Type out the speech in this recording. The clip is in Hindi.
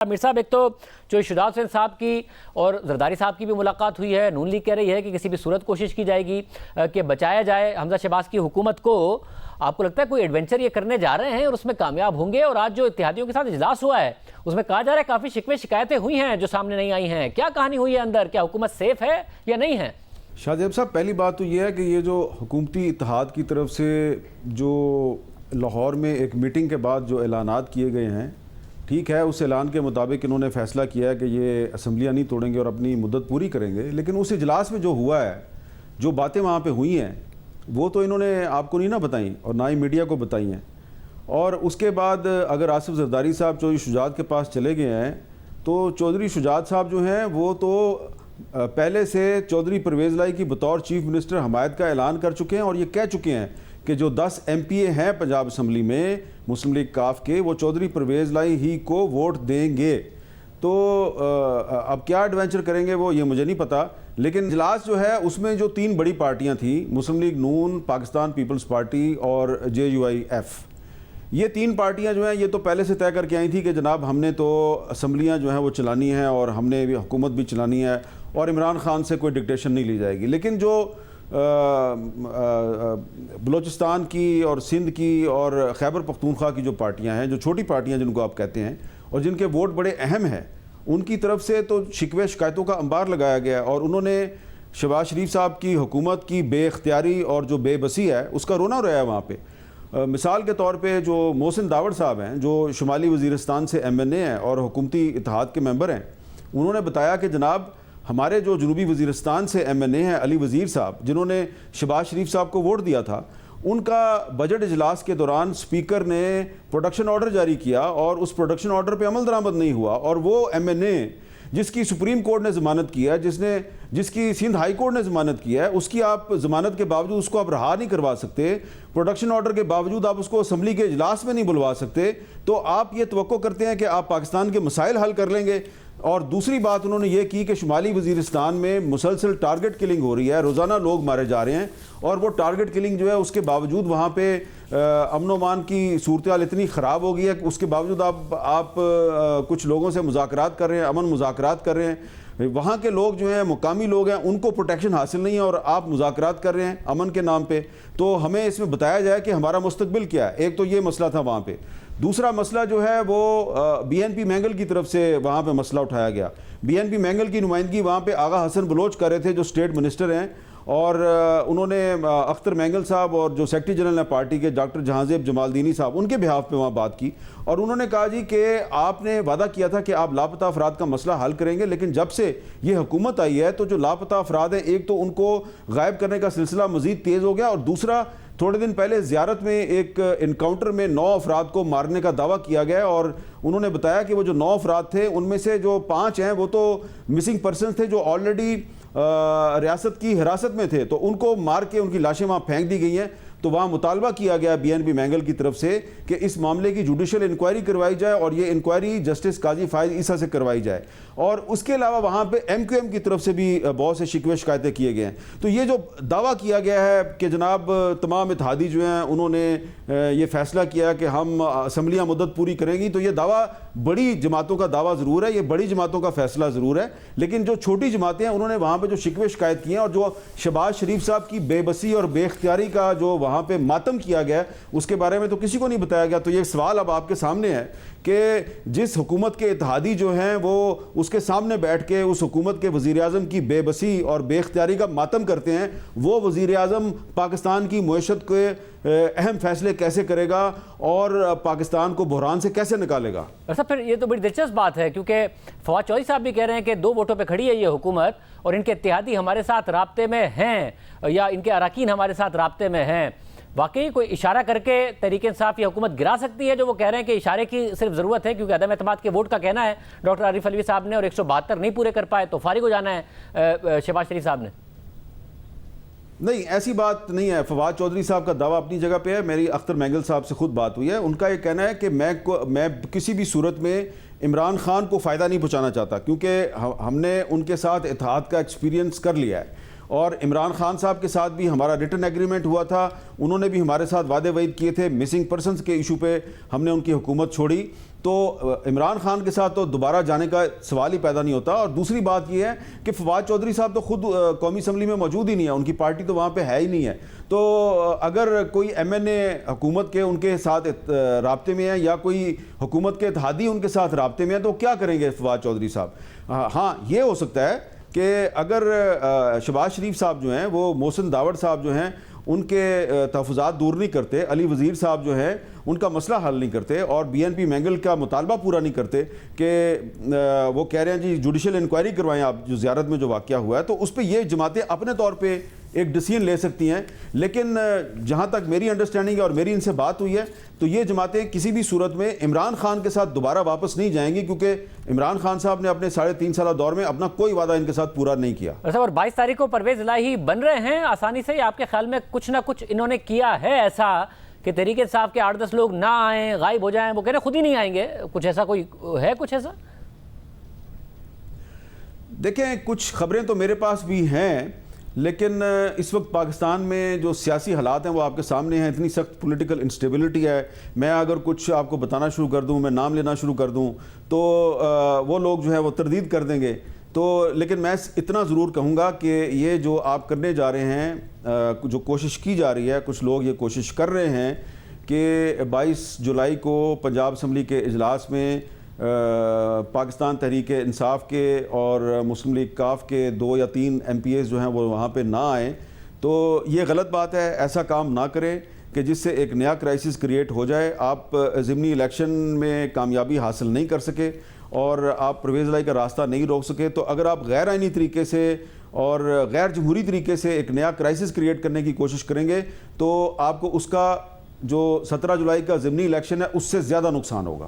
मीर साहब, एक तो जो शुजात हुसैन साहब की और जरदारी साहब की भी मुलाकात हुई है, नून लीग कह रही है कि किसी भी सूरत कोशिश की जाएगी कि बचाया जाए हमजा शहबाज की हुकूमत को। आपको लगता है कोई एडवेंचर ये करने जा रहे हैं और उसमें कामयाब होंगे? और आज जो इत्तेहादियों के साथ इजलास हुआ है उसमें कहा जा रहा है काफ़ी शिकवे शिकायतें हुई हैं जो सामने नहीं आई हैं। क्या कहानी हुई है अंदर? क्या हुकूमत सेफ है या नहीं है? शाहजेब साहब, पहली बात तो यह है कि ये जो हुकूमती इत्तेहाद की तरफ से जो लाहौर में एक मीटिंग के बाद जो ऐलानात किए गए हैं, ठीक है, उस ऐलान के मुताबिक इन्होंने फ़ैसला किया है कि ये असम्बलियाँ नहीं तोड़ेंगे और अपनी मुद्दत पूरी करेंगे। लेकिन उस इजलास में जो हुआ है, जो बातें वहाँ पे हुई हैं, वो तो इन्होंने आपको नहीं ना बताई और ना ही मीडिया को बताई हैं। और उसके बाद अगर आसिफ जरदारी साहब चौधरी शुजात के पास चले गए हैं तो चौधरी शुजात साहब जो हैं वो तो पहले से चौधरी परवेज़ लाई की बतौर चीफ मिनिस्टर हमायत का ऐलान कर चुके हैं और ये कह चुके हैं कि जो 10 MPA हैं पंजाब असम्बली में मुस्लिम लीग काफ के, वो चौधरी परवेज़ लाई ही को वोट देंगे। तो अब क्या एडवेंचर करेंगे वो ये मुझे नहीं पता। लेकिन इजलास जो है उसमें जो 3 बड़ी पार्टियां थी, मुस्लिम लीग नून, पाकिस्तान पीपल्स पार्टी और JUIF, ये 3 पार्टियां जो हैं ये तो पहले से तय करके आई थी कि जनाब हमने तो असम्बलियां जो हैं वो चलानी है और हमने भी हुकूमत भी चलानी है और इमरान खान से कोई डिक्टेशन नहीं ली जाएगी। लेकिन जो बलूचिस्तान की और सिंध की और खैबर पख्तूनख्वा की जो पार्टियां हैं, जो छोटी पार्टियां जिनको आप कहते हैं और जिनके वोट बड़े अहम हैं, उनकी तरफ से तो शिकवे शिकायतों का अंबार लगाया गया और उन्होंने शहबाज शरीफ साहब की हुकूमत की बेख्तियारी और जो बेबसी है उसका रोना रोया है वहाँ पे। मिसाल के तौर पे जो मोहसिन दावड़ साहब हैं, जो शुमाली वज़ीरिस्तान से MNA हैं और हुकूमती इत्तेहाद के मेंबर हैं, उन्होंने बताया कि जनाब हमारे जो जनूबी वज़ीरिस्तान से MNA हैं अली वज़ीर साहब, जिन्होंने शहबाज शरीफ साहब को वोट दिया था, उनका बजट इजलास के दौरान स्पीकर ने प्रोडक्शन ऑर्डर जारी किया और उस प्रोडक्शन ऑर्डर पे अमल दरामद नहीं हुआ और वो MNA जिसकी सुप्रीम कोर्ट ने ज़मानत किया है, जिसकी सिंध हाई कोर्ट ने ज़मानत किया है, उसकी आप ज़मानत के बावजूद उसको आप रहा नहीं करवा सकते, प्रोडक्शन ऑर्डर के बावजूद आप उसको असम्बली के इजलास में नहीं बुलवा सकते, तो आप ये तवक्को करते हैं कि आप पाकिस्तान के मसाइल हल कर लेंगे। और दूसरी बात उन्होंने ये की कि शुमाली वज़ीरिस्तान में मुसलसल टारगेट किलिंग हो रही है, रोज़ाना लोग मारे जा रहे हैं और वो टारगेट किलिंग जो है उसके बावजूद वहाँ पे अमन अमान की सूरत हाल इतनी ख़राब हो गई है कि उसके बावजूद आप कुछ लोगों से मुज़ाकरात कर रहे हैं, अमन मुज़ाकरात कर रहे हैं, वहाँ के लोग जो हैं मुकामी लोग हैं उनको प्रोटेक्शन हासिल नहीं है और आप मुज़ाकरात कर रहे हैं अमन के नाम पे। तो हमें इसमें बताया जाए कि हमारा मुस्तकबिल क्या है। एक तो ये मसला था वहाँ पे। दूसरा मसला जो है वो BNP मैंगल की तरफ से वहाँ पे मसला उठाया गया। BNP मैंगल की नुमाइंदगी वहाँ पे आगा हसन बलोच कर रहे थे जो स्टेट मिनिस्टर हैं, और उन्होंने अख्तर मैंगल साहब और जो सेक्रेटरी जनरल है पार्टी के डॉक्टर जहांजेब जमालदीनी साहब, उनके बिहाफ पे वहाँ बात की और उन्होंने कहा जी कि आपने वादा किया था कि आप लापता अफराद का मसला हल करेंगे, लेकिन जब से ये हुकूमत आई है तो जो लापता अफराद हैं, एक तो उनको गायब करने का सिलसिला मज़ीद तेज़ हो गया और दूसरा थोड़े दिन पहले ज़ियारत में एक इनकाउंटर में 9 अफराद को मारने का दावा किया गया और उन्होंने बताया कि वो जो 9 अफराद थे उनमें से जो 5 हैं वो तो मिसिंग पर्सन थे जो ऑलरेडी रियासत की हिरासत में थे, तो उनको मार के उनकी लाशें वहाँ फेंक दी गई हैं। तो वहाँ मुतालबा किया गया BNP मैंगल की तरफ से कि इस मामले की जुडिशल इंक्वायरी करवाई जाए और ये इंक्वायरी जस्टिस काजी फायद ईसा से करवाई जाए। और उसके अलावा वहाँ पे MQM की तरफ से भी बहुत से शिकवे शिकायतें किए गए हैं। तो ये जो दावा किया गया है कि जनाब तमाम इत्तेहादी जो हैं उन्होंने ये फ़ैसला किया कि हम असम्बलियाँ मुद्दत पूरी करेंगी, तो ये दावा बड़ी जमातों का दावा ज़रूर है, ये बड़ी जमातों का फ़ैसला ज़रूर है, लेकिन जो छोटी जमातें हैं उन्होंने वहाँ पर जो शिकवे शिकायत किए हैं और जो शहबाज शरीफ साहब की बेबसी और बेख्तियारी का जो वहाँ पे मातम किया गया उसके बारे में तो किसी को नहीं बताया गया। तो ये सवाल अब आपके सामने है कि जिस हुकूमत के इत्तेहादी जो हैं वो उसके सामने बैठ के उस हुकूमत के वज़ीर आज़म की बेबसी और बेख्तियारी का मातम करते हैं, वो वज़ीर आज़म पाकिस्तान की मईशत के अहम फैसले कैसे करेगा और पाकिस्तान को बहरान से कैसे निकालेगा? अच्छा, फिर ये तो बड़ी दिलचस्प बात है क्योंकि फवाद चौधरी साहब भी कह रहे हैं कि 2 वोटों पे खड़ी है ये हुकूमत और इनके इत्तेहादी हमारे साथ राब्ते में हैं या इनके अरकान हमारे साथ राब्ते में हैं। वाकई कोई इशारा करके तहरीक इंसाफ ये हुकूमत गिरा सकती है, जो वो कह रहे हैं कि इशारे की सिर्फ ज़रूरत है क्योंकि अदम एतमाद के वोट का कहना है डॉक्टर आरिफ अलवी साहब ने और 172 नहीं पूरे कर पाए तो फारिग हो जाना है शहबाज शरीफ साहब ने? नहीं, ऐसी बात नहीं है। फवाद चौधरी साहब का दावा अपनी जगह पे है। मेरी अख्तर मैंगल साहब से खुद बात हुई है, उनका ये कहना है कि मैं किसी भी सूरत में इमरान खान को फ़ायदा नहीं पहुँचाना चाहता क्योंकि हमने उनके साथ इत्तेहाद का एक्सपीरियंस कर लिया है और इमरान खान साहब के साथ भी हमारा रिटर्न एग्रीमेंट हुआ था, उन्होंने भी हमारे साथ वादे वईद किए थे। मिसिंग पर्सनस के इशू पे हमने उनकी हुकूमत छोड़ी तो इमरान खान के साथ तो दोबारा जाने का सवाल ही पैदा नहीं होता। और दूसरी बात यह है कि फवाद चौधरी साहब तो खुद कौमी असम्बली में मौजूद ही नहीं है, उनकी पार्टी तो वहाँ पे है ही नहीं है। तो अगर कोई MNA हुकूमत के उनके साथ राब्ते में है या कोई हुकूमत के इत्तेहादी उनके साथ राब्ते में है तो क्या करेंगे फवाद चौधरी साहब? हाँ, ये हो सकता है कि अगर शहबाज शरीफ साहब जो हैं वो मोहसिन दावड़ साहब जो हैं उनके तहफ़्फ़ुज़ात दूर नहीं करते, अली वज़ीर साहब जो हैं उनका मसला हल नहीं करते और BNP मैंगल का मुतालबा पूरा नहीं करते कि वो कह रहे हैं जी जुडिशल इंक्वायरी करवाएं आप, जो ज़ियारत में जो वाक़या हुआ है, तो उस पर ये जमातें अपने तौर पे एक डिसीजन ले सकती हैं। लेकिन जहाँ तक मेरी अंडरस्टैंडिंग है और मेरी इनसे बात हुई है तो ये जमातें किसी भी सूरत में इमरान खान के साथ दोबारा वापस नहीं जाएंगी, क्योंकि इमरान खान साहब ने अपने 3.5 साल दौर में अपना कोई वादा इनके साथ पूरा नहीं किया। और 22 तारीख को परवेज इलाही बन रहे हैं आसानी से, आपके ख्याल में कुछ ना कुछ इन्होंने किया है ऐसा कि तहरीक इंसाफ के 8-10 लोग ना आए, गायब हो जाएं? वो कह रहे खुद ही नहीं आएंगे, कुछ ऐसा कोई है कुछ ऐसा? देखें, कुछ खबरें तो मेरे पास भी हैं, लेकिन इस वक्त पाकिस्तान में जो सियासी हालात हैं वो आपके सामने हैं। इतनी सख्त पॉलिटिकल इंस्टेबिलिटी है। मैं अगर कुछ आपको बताना शुरू कर दूं, मैं नाम लेना शुरू कर दूं तो वो लोग जो है वो तरदीद कर देंगे। तो लेकिन मैं इतना ज़रूर कहूँगा कि ये जो आप करने जा रहे हैं, जो कोशिश की जा रही है, कुछ लोग ये कोशिश कर रहे हैं कि 22 जुलाई को पंजाब असम्बली के इजलास में पाकिस्तान तहरीक इंसाफ के और मुस्लिम लीग काफ के 2 या 3 MPs जो हैं वो वहाँ पे ना आए, तो ये गलत बात है। ऐसा काम ना करें कि जिससे एक नया क्राइसिस क्रिएट हो जाए। आप ज़िमनी इलेक्शन में कामयाबी हासिल नहीं कर सके और आप परवेज़ इलाही का रास्ता नहीं रोक सके, तो अगर आप गैर आइनी तरीके से और गैर जमहूरी तरीके से एक नया क्राइसिस क्रिएट करने की कोशिश करेंगे तो आपको उसका जो 17 जुलाई का ज़िमनी इलेक्शन है उससे ज़्यादा नुकसान होगा।